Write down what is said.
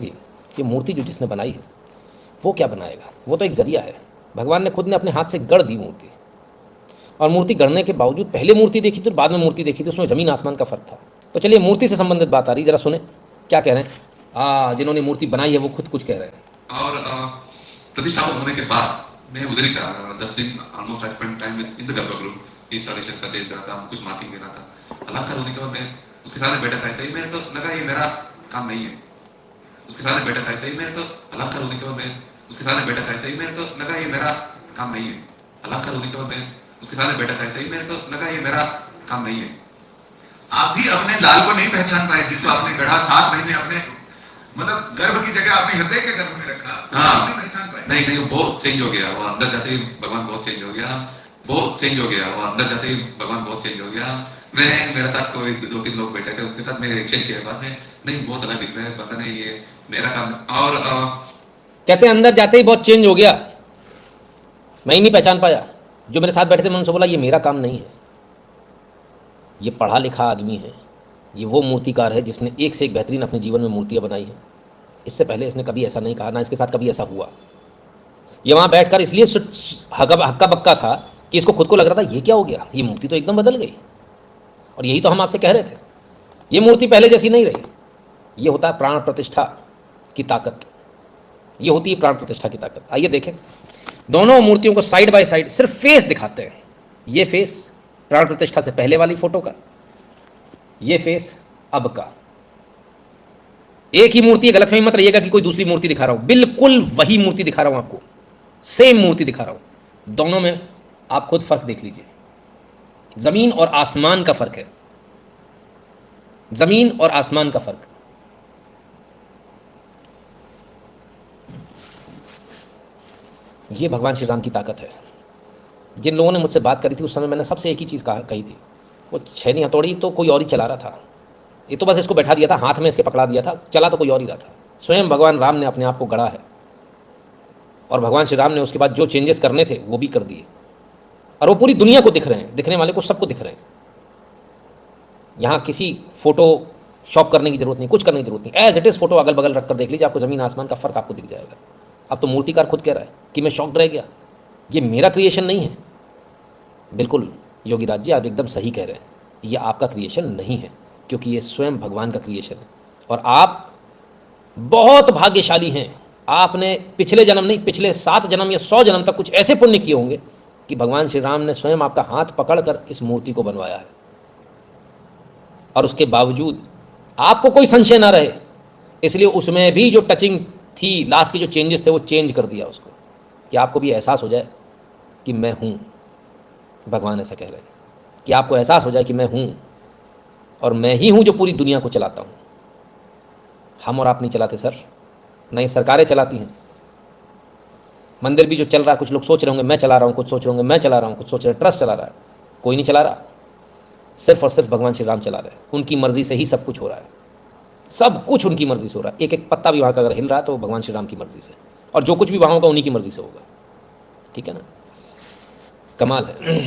ये मूर्ति जो जिसने बनाई है वो क्या बनाएगा, वो तो एक जरिया है। भगवान ने खुद ने अपने हाथ से गढ़ दी मूर्ति, और मूर्ति गढ़ने के बावजूद पहले मूर्ति देखी थी और बाद में मूर्ति देखी थी, उसमें ज़मीन आसमान का फ़र्क था। तो चलिए मूर्ति से संबंधित बात आ रही, जरा सुने क्या कह रहे हैं। जिन्होंने मूर्ति बनाई है वो खुद कुछ कह रहे हैं। और प्रतिष्ठापन होने के बाद मैं उधर ही था 10 दिन almost I spend time in the गर्भगृह। इंस्टॉलेशन का देख रहा था, कुछ मार्किंग देना था। अलंकार होने के बाद मैं उसके साथ बैठा था, ऐसे ही मेरे को लगा ये मेरा काम नहीं है। उसके साथ बैठा था, ऐसे ही मेरे को अलंकार होने के बाद मैं उसके साथ बैठा था, ऐसे ही मेरे को लगा ये मेरा काम नहीं है। अलंकार होने के बाद मैं उसके साथ बैठा था, ऐसे ही मेरे को लगा ये मेरा काम नहीं है। आप भी अपने लाल को नहीं पहचान पाए जिसको आपने गढ़ा 7 महीने अपने मतलब गर्भ की जगह आपने हृदय के गर्भ में रखा। हाँ, नहीं पहचान पाए। नहीं वो बहुत चेंज हो गया। वो अंदर जाते ही भगवान बहुत चेंज हो गया, बहुत चेंज हो गया। वो अंदर जाते ही भगवान बहुत चेंज हो गया। मैं मेरे साथ कोई 2-3 लोग बैठे थे, उनके साथ मैं रिएक्शन किया बाद में, नहीं बहुत अलग दिख रहा है, पता नहीं ये मेरा काम। और कहते हैं अंदर जाते ही बहुत चेंज हो गया, मैं ही नहीं पहचान पाया। जो मेरे साथ बैठे थे मैंने उनसे बोला ये मेरा काम नहीं है, ये पढ़ा लिखा आदमी है, ये वो मूर्तिकार है जिसने एक से एक बेहतरीन अपने जीवन में मूर्तियाँ बनाई हैं। इससे पहले इसने कभी ऐसा नहीं कहा, ना इसके साथ कभी ऐसा हुआ। ये वहाँ बैठकर इसलिए हक्का बक्का था कि इसको खुद को लग रहा था ये क्या हो गया, ये मूर्ति तो एकदम बदल गई। और यही तो हम आपसे कह रहे थे, ये मूर्ति पहले जैसी नहीं रही। ये होता है प्राण प्रतिष्ठा की ताकत, ये होती है प्राण प्रतिष्ठा की ताकत। आइए देखें, दोनों मूर्तियों को साइड बाय साइड सिर्फ फेस दिखाते हैं। ये फेस प्राण प्रतिष्ठा से पहले वाली फोटो का, ये फेस अब का। एक ही मूर्ति है, गलतफहमी मत रहिएगा कि कोई दूसरी मूर्ति दिखा रहा हूं, बिल्कुल वही मूर्ति दिखा रहा हूं आपको, सेम मूर्ति दिखा रहा हूं। दोनों में आप खुद फर्क देख लीजिए, जमीन और आसमान का फर्क है, जमीन और आसमान का फर्क। ये भगवान श्री राम की ताकत है। जिन लोगों ने मुझसे बात करी थी उस समय मैंने सबसे एक ही चीज़ कही थी, वो छेनी हथौड़ी तो कोई और ही चला रहा था, ये तो बस इसको बैठा दिया था, हाथ में इसके पकड़ा दिया था, चला तो कोई और ही रहा था। स्वयं भगवान राम ने अपने आप को गढ़ा है, और भगवान श्री राम ने उसके बाद जो चेंजेस करने थे वो भी कर दिए, और वो पूरी दुनिया को दिख रहे हैं, दिखने वाले को सबको दिख रहे हैं। यहाँ किसी फोटो शॉप करने की जरूरत नहीं, कुछ करने की जरूरत नहीं, एज इट इज़ फोटो अगल बगल रख कर देख लीजिए, आपको ज़मीन आसमान का फ़र्क आपको दिख जाएगा। अब तो मूर्तिकार खुद कह रहा है कि मैं शॉक्ड रह गया, ये मेरा क्रिएशन नहीं है। बिल्कुल योगी राज जी, आप एकदम सही कह रहे हैं, ये आपका क्रिएशन नहीं है, क्योंकि ये स्वयं भगवान का क्रिएशन है। और आप बहुत भाग्यशाली हैं, आपने पिछले जन्म नहीं, पिछले 7 जन्म या 100 जन्म तक कुछ ऐसे पुण्य किए होंगे कि भगवान श्री राम ने स्वयं आपका हाथ पकड़कर इस मूर्ति को बनवाया है, और उसके बावजूद आपको कोई संशय ना रहे, इसलिए उसमें भी जो टचिंग थी, लास्ट के जो चेंजेस थे वो चेंज कर दिया उसको, कि आपको भी एहसास हो जाए कि मैं हूँ। भगवान ऐसा कह रहे हैं कि आपको एहसास हो जाए कि मैं हूँ, और मैं ही हूँ जो पूरी दुनिया को चलाता हूँ। हम और आप नहीं चलाते सर, नहीं सरकारें चलाती हैं। मंदिर भी जो चल रहा है, कुछ लोग सोच रहे होंगे मैं चला रहा हूँ, कुछ सोच रहे होंगे मैं चला रहा हूँ, कुछ सोच रहे हैं ट्रस्ट चला रहा है, कोई नहीं चला रहा, सिर्फ और सिर्फ भगवान श्री राम चला रहे हैं। उनकी मर्जी से ही सब कुछ हो रहा है, सब कुछ उनकी मर्जी से हो रहा है। एक एक पत्ता भी वहाँ का अगर हिल रहा है तो भगवान श्री राम की मर्जी से, और जो कुछ भी वहाँ होगा उन्हीं की मर्जी से होगा। ठीक है ना, कमाल है।